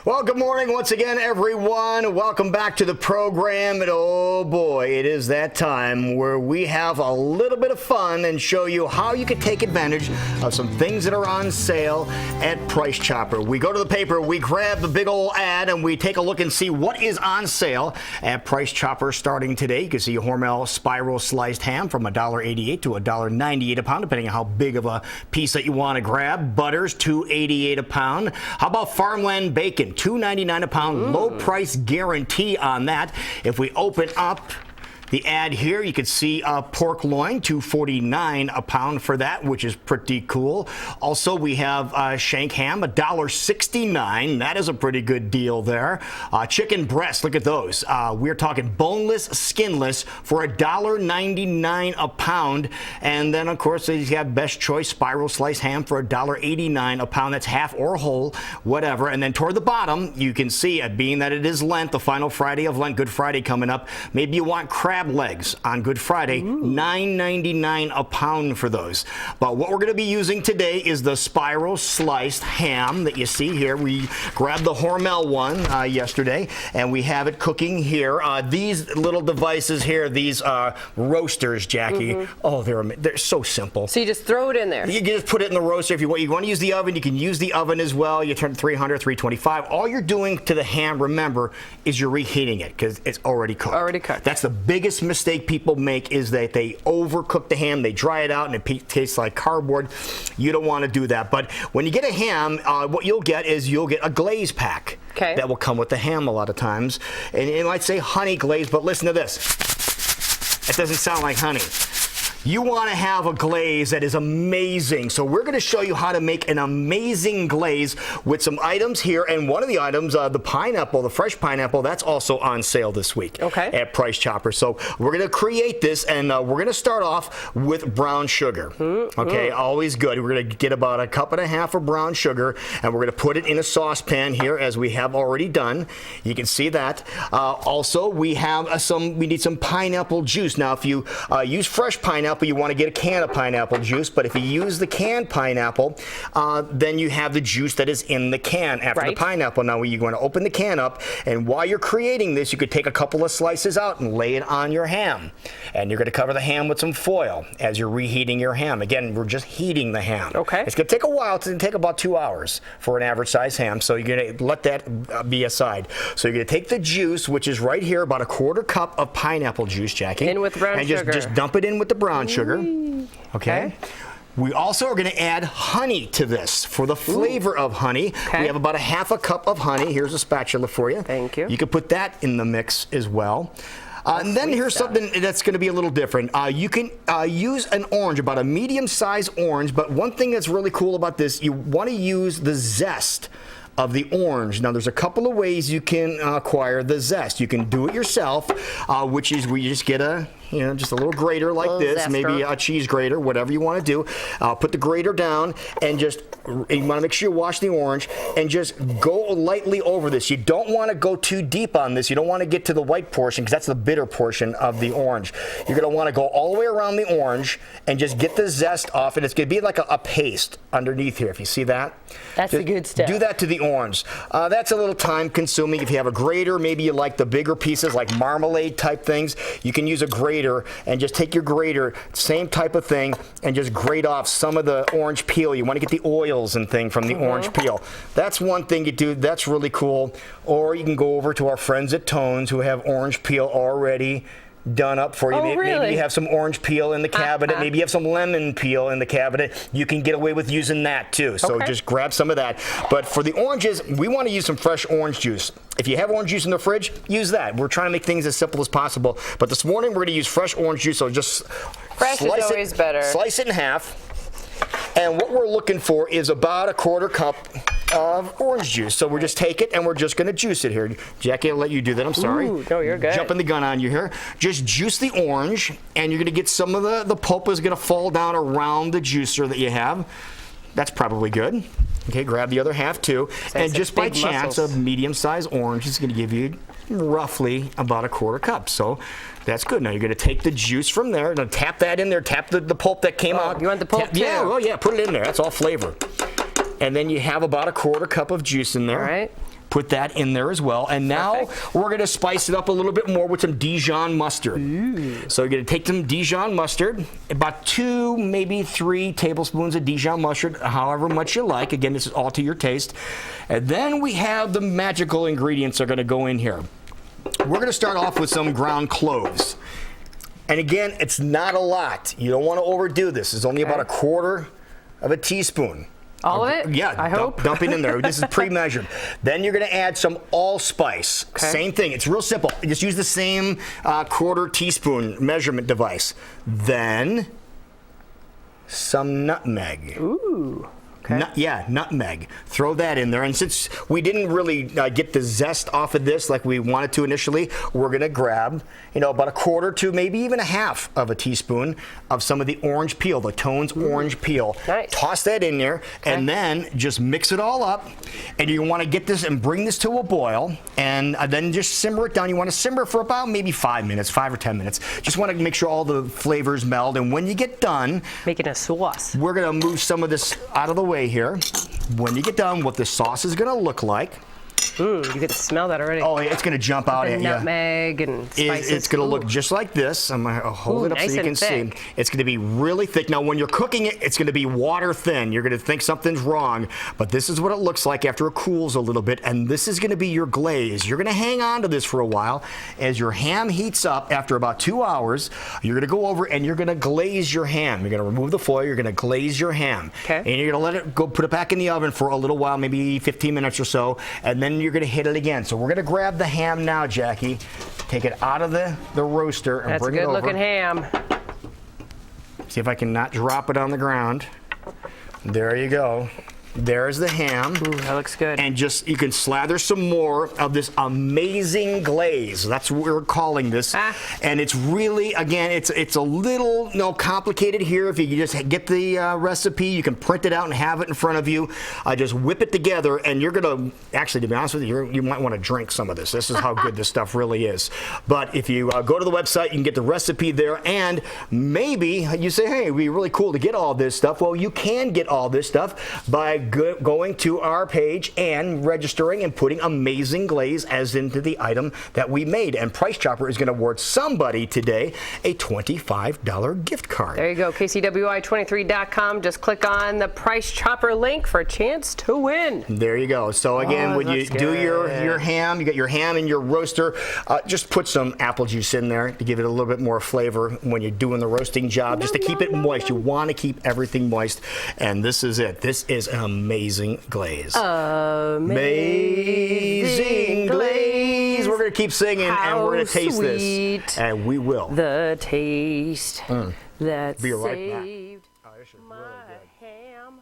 Well, good morning once again, everyone. Welcome back to the program. And oh boy, it is that time where we have a little bit of fun and show you how you can take advantage of some things that are on sale at Price Chopper. We go to the paper, we grab the big old ad, and we take a look and see what is on sale at Price Chopper starting today. You can see Hormel spiral sliced ham from $1.88 to $1.98 a pound, depending on how big of a piece that you want to grab. Butters, $2.88 a pound. How about farmland bacon? $2.99 a pound, low price guarantee on that. If we open up the ad here, you can see pork loin, $2.49 a pound for that, which is pretty cool. Also, we have shank ham, $1.69. That is a pretty good deal there. Chicken breast, look at those. We're talking boneless, skinless for $1.99 a pound. And then, of course, you have best choice spiral sliced ham for $1.89 a pound. That's half or whole, whatever. And then toward the bottom, you can see, being that it is Lent, the final Friday of Lent, Good Friday coming up, maybe you want crab legs on Good Friday, $9.99 a pound for those. But what we're going to be using today is the spiral sliced ham that you see here. We grabbed the Hormel one yesterday, and we have it cooking here. These little devices here, these roasters, Jackie, oh, they're so simple. So you just throw it in there. You can just put it in the roaster. If you want to use the oven, you can use the oven as well. You turn it 300, 325. All you're doing to the ham, remember, is you're reheating it because it's already cooked. Already cooked. That's the biggest mistake people make, is that they overcook the ham, they dry it out, and it tastes like cardboard. You don't want to do that. But when you get a ham, what you'll get is a glaze pack. Okay. That will come with the ham a lot of times. And it might say honey glaze, but listen to this. It doesn't sound like honey. You want to have a glaze that is amazing. So we're going to show you how to make an amazing glaze with some items here. And one of the items, the pineapple, the fresh pineapple, that's also on sale this week at Price Chopper. So we're going to create this, and we're going to start off with brown sugar. Okay, always good. We're going to get about 1.5 cups of brown sugar, and we're going to put it in a saucepan here, as we have already done. You can see that. Also, we have we need some pineapple juice. Now, if you use fresh pineapple, you want to get a can of pineapple juice, but if you use the canned pineapple, then you have the juice that is in the can after the pineapple. Now, you're going to open the can up, and while you're creating this, you could take a couple of slices out and lay it on your ham. And you're going to cover the ham with some foil as you're reheating your ham. Again, we're just heating the ham. Okay. It's going to take a while. It's going to take about 2 hours for an average size ham, so you're going to let that be aside. So you're going to take the juice, which is right here, about 1/4 cup of pineapple juice, Jackie. In with brown sugar. And just dump it in with the brown sugar. Okay. We also are going to add honey to this for the flavor of honey. We have about 1/2 cup of honey. Here's a spatula for you. Thank you. You can put that in the mix as well. And then here's something that's going to be a little different. You can use an orange, about a medium-sized orange, but one thing that's really cool about this, you want to use the zest of the orange. Now, there's a couple of ways you can acquire the zest. You can do it yourself, which is where you just get just a little grater like this, maybe a cheese grater, whatever you want to do. Put the grater down, and you want to make sure you wash the orange, and just go lightly over this. You don't want to go too deep on this. You don't want to get to the white portion, because that's the bitter portion of the orange. You're going to want to go all the way around the orange and just get the zest off, and it's going to be like a paste underneath here, if you see that. That's the good stuff. Do that to the orange. That's a little time consuming. If you have a grater, maybe you like the bigger pieces, like marmalade type things, you can use a grater, and just take your grater, same type of thing, and just grate off some of the orange peel. You want to get the oils and thing from the orange peel. That's one thing you do. That's really cool. Or you can go over to our friends at Tone's, who have orange peel already done up for you. Maybe you have some orange peel in the cabinet. Maybe you have some lemon peel in the cabinet. You can get away with using that too. So just grab some of that. But for the oranges, we want to use some fresh orange juice. If you have orange juice in the fridge, use that. We're trying to make things as simple as possible. But this morning, we're going to use fresh orange juice. So just fresh is always better. Slice it in half. And what we're looking for is about 1/4 cup of orange juice. So we're just take it, and we're just going to juice it here. Jackie, I'll let you do that. I'm sorry. Ooh, no, you're good. Jumping the gun on you here. Just juice the orange, and you're going to get some of the pulp is going to fall down around the juicer that you have. That's probably good. Okay, grab the other half too. And just by chance, a medium-sized orange is going to give you roughly about 1/4 cup. So that's good. Now you're going to take the juice from there. Now tap that in there. Tap the pulp that came out. You want the pulp too? Yeah, put it in there. That's all flavor. And then you have about 1/4 cup of juice in there. All right. Put that in there as well. And now we're going to spice it up a little bit more with some Dijon mustard. So you're going to take some Dijon mustard, about 2, maybe 3 tablespoons of Dijon mustard, however much you like. Again, this is all to your taste. And then we have the magical ingredients that are going to go in here. We're going to start off with some ground cloves. And again, it's not a lot. You don't want to overdo this. It's only about 1/4 of a teaspoon. All of it? Yeah, I hope. Dump it in there. This is pre-measured. Then you're going to add some allspice. Same thing. It's real simple. Just use the same 1/4 teaspoon measurement device. Then some nutmeg. Ooh. Okay. Nutmeg. Throw that in there. And since we didn't really get the zest off of this like we wanted to initially, we're going to grab, about 1/4 to maybe even 1/2 of a teaspoon of some of the orange peel, the Tone's orange peel. Nice. Toss that in there, and then just mix it all up. And you want to get this and bring this to a boil, and then just simmer it down. You want to simmer for about maybe 5 minutes, 5 or 10 minutes. Just want to make sure all the flavors meld. And when you get done, making a sauce. we're going to move some of this out of the way here. When you get done, what the sauce is going to look like. You can smell that already. Oh, it's going to jump out at you. Nutmeg and spices. It's going to look just like this. I'm going to hold it up nice so you can and see. thick. It's going to be really thick. Now, when you're cooking it, it's going to be water thin. You're going to think something's wrong, but this is what it looks like after it cools a little bit, and this is going to be your glaze. You're going to hang on to this for a while. As your ham heats up after about 2 hours, you're going to go over and you're going to glaze your ham. You're going to remove the foil. You're going to glaze your ham. And you're going to let it go, put it back in the oven for a little while, maybe 15 minutes or so, and then you're going to hit it again. So we're going to grab the ham now, Jackie. Take it out of the roaster and bring it over. That's a good looking ham. See if I can not drop it on the ground. There you go. There's the ham. Ooh, that looks good. And just, you can slather some more of this amazing glaze. That's what we're calling this. And it's really, again, it's a little complicated here. If you just get the recipe, you can print it out and have it in front of you. Just whip it together, and you're going to, actually, to be honest with you, you might want to drink some of this. This is how good this stuff really is. But if you go to the website, you can get the recipe there, and maybe you say, hey, it'd be really cool to get all this stuff. Well, you can get all this stuff by going to our page and registering and putting Amazing Glaze as into the item that we made. And Price Chopper is going to award somebody today a $25 gift card. There you go, KCWI23.com. Just click on the Price Chopper link for a chance to win. There you go. So again, when you do your ham, you got your ham in your roaster, just put some apple juice in there to give it a little bit more flavor when you're doing the roasting job, just to keep it moist. You want to keep everything moist. And this is it. This is an amazing glaze. Amazing glaze. We're going to keep singing, and we're going to taste this. And we will. The taste that Be right back. saved my ham.